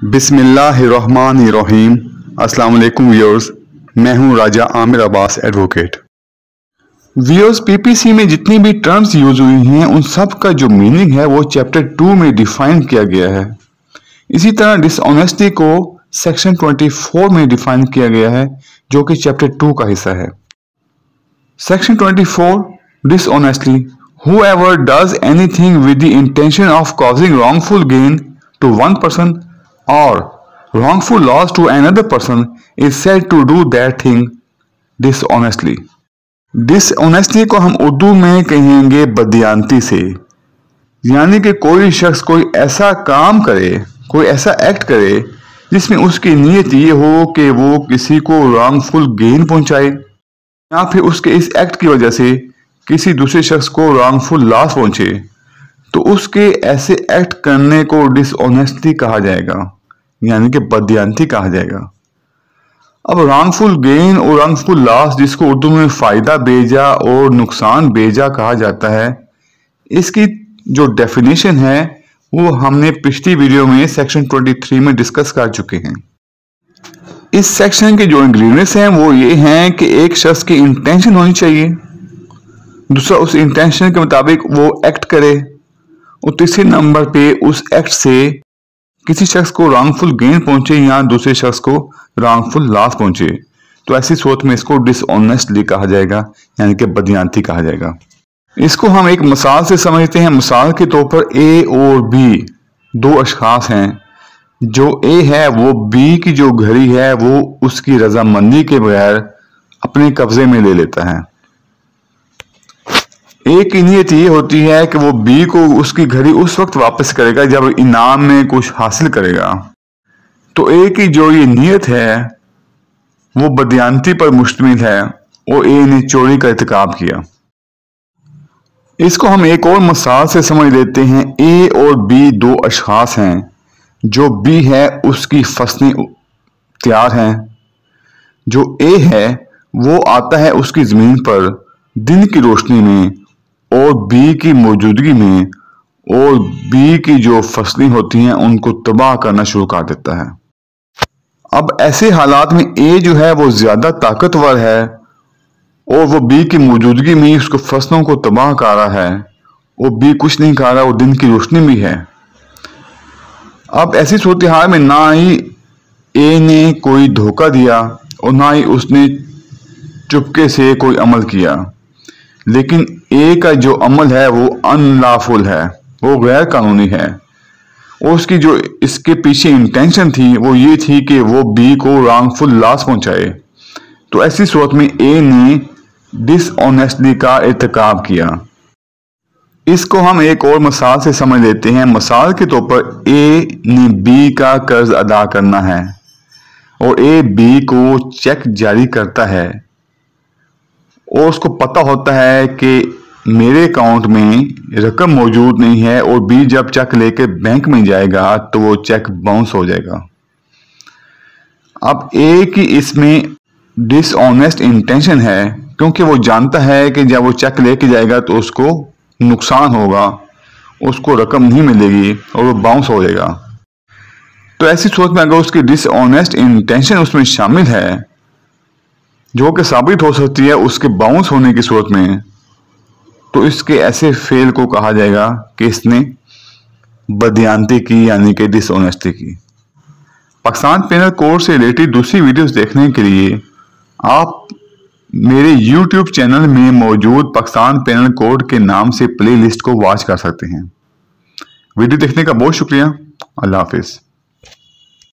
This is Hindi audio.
बिस्मिल्लाहिर्रहमानिर्रहीम। अस्सलाम वालेकुम व्यूअर्स, मैं हूं Raja Aamir Abbas advocate. Viewers, PPC में जितनी भी टर्म्स यूज हुई हैं उन सब का जो मीनिंग है वो चैप्टर 2 में डिफाइन किया गया है। इसी तरह डिसऑनेस्टी को सेक्शन 24 में डिफाइन किया गया है जो कि चैप्टर 2 का हिस्सा है। Section 24 dishonestly, whoever does anything with the intention of causing wrongful gain to one person or wrongful loss to another person is said to do that thing dishonestly. Dishonesty को हम उर्दू में कहेंगे बदयांती से, यानी कि कोई शख्स कोई ऐसा काम करे, कोई ऐसा एक्ट करे जिसमें उसकी नीयत ये हो कि वो किसी को रॉन्गफुल गेन पहुंचाए या फिर उसके इस एक्ट की वजह से किसी दूसरे शख्स को रॉन्गफुल लॉस पहुंचे, तो उसके ऐसे एक्ट करने को डिसऑनेस्टी कहा जाएगा, यानी कि बदयांती कहा जाएगा। अब रॉन्गफुल गेन और रॉन्गफुल लॉस, जिसको उर्दू में फायदा बेजा और नुकसान बेजा कहा जाता है, इसकी जो डेफिनेशन है वो हमने पिछली वीडियो में सेक्शन 23 में डिस्कस कर चुके हैं। इस सेक्शन के जो इंग्रेडिएंट्स हैं वो ये हैं कि एक शख्स की इंटेंशन होनी चाहिए, दूसरा उस इंटेंशन के मुताबिक वो एक्ट करे, और तीसरे नंबर पे उस एक्ट से किसी शख्स को रॉन्गफुल गेन पहुंचे या दूसरे शख्स को रॉन्गफुल लॉस पहुंचे, तो ऐसी सूरत में इसको डिसऑनेस्टली कहा जाएगा, यानी कि बदयांती कहा जाएगा। इसको हम एक मिसाल से समझते हैं। मिसाल के तौर पर ए और बी दो अशखास हैं। जो ए है वो बी की जो घड़ी है वो उसकी रजामंदी के बगैर अपने कब्जे में ले लेता है। ए की नीयत ये होती है कि वो बी को उसकी घड़ी उस वक्त वापस करेगा जब इनाम में कुछ हासिल करेगा। तो ए की जो ये नीयत है वो बदयांती पर मुश्तमिल है और ए ने चोरी का इर्तिकाब किया। इसको हम एक और मिसाल से समझ लेते हैं। ए और बी दो अशखास हैं। जो बी है उसकी फसलें तैयार हैं। जो ए है वो आता है उसकी जमीन पर दिन की रोशनी में और बी की मौजूदगी में, और बी की जो फसलें होती हैं उनको तबाह करना शुरू कर देता है। अब ऐसे हालात में ए जो है वो ज्यादा ताकतवर है और वो बी की मौजूदगी में उसको फसलों को तबाह कर रहा है, और बी कुछ नहीं कर रहा, वो दिन की रोशनी में है। अब ऐसी सूरत हाल में ना ही ए ने कोई धोखा दिया और ना ही उसने चुपके से कोई अमल किया, लेकिन ए का जो अमल है वो अनलॉफुल है, वो गैर कानूनी है, और उसकी जो इसके पीछे इंटेंशन थी वो ये थी कि वो बी को रॉन्गफुल लॉस पहुंचाए। तो ऐसी सूरत में ए ने डिसऑनेस्टली का इर्तिकाब किया। इसको हम एक और मिसाल से समझ लेते हैं। मिसाल के तौर पर ए ने बी का कर्ज अदा करना है और ए बी को चेक जारी करता है, और उसको पता होता है कि मेरे अकाउंट में रकम मौजूद नहीं है, और बी जब चेक लेके बैंक में जाएगा तो वो चेक बाउंस हो जाएगा। अब ए की इसमें डिसऑनेस्ट इंटेंशन है, क्योंकि वो जानता है कि जब वो चेक लेके जाएगा तो उसको नुकसान होगा, उसको रकम नहीं मिलेगी और वो बाउंस हो जाएगा। तो ऐसी सूरत में अगर उसकी डिसऑनेस्ट इंटेंशन उसमें शामिल है जो कि साबित हो सकती है उसके बाउंस होने की सूरत में, तो इसके ऐसे फेल को कहा जाएगा कि इसने बदयांती की, यानी कि डिसऑनेस्टी की। पाकिस्तान पेनल कोड से रिलेटेड दूसरी वीडियोस देखने के लिए आप मेरे YouTube चैनल में मौजूद पाकिस्तान पेनल कोड के नाम से प्लेलिस्ट को वॉच कर सकते हैं। वीडियो देखने का बहुत शुक्रिया। अल्लाह हाफिज।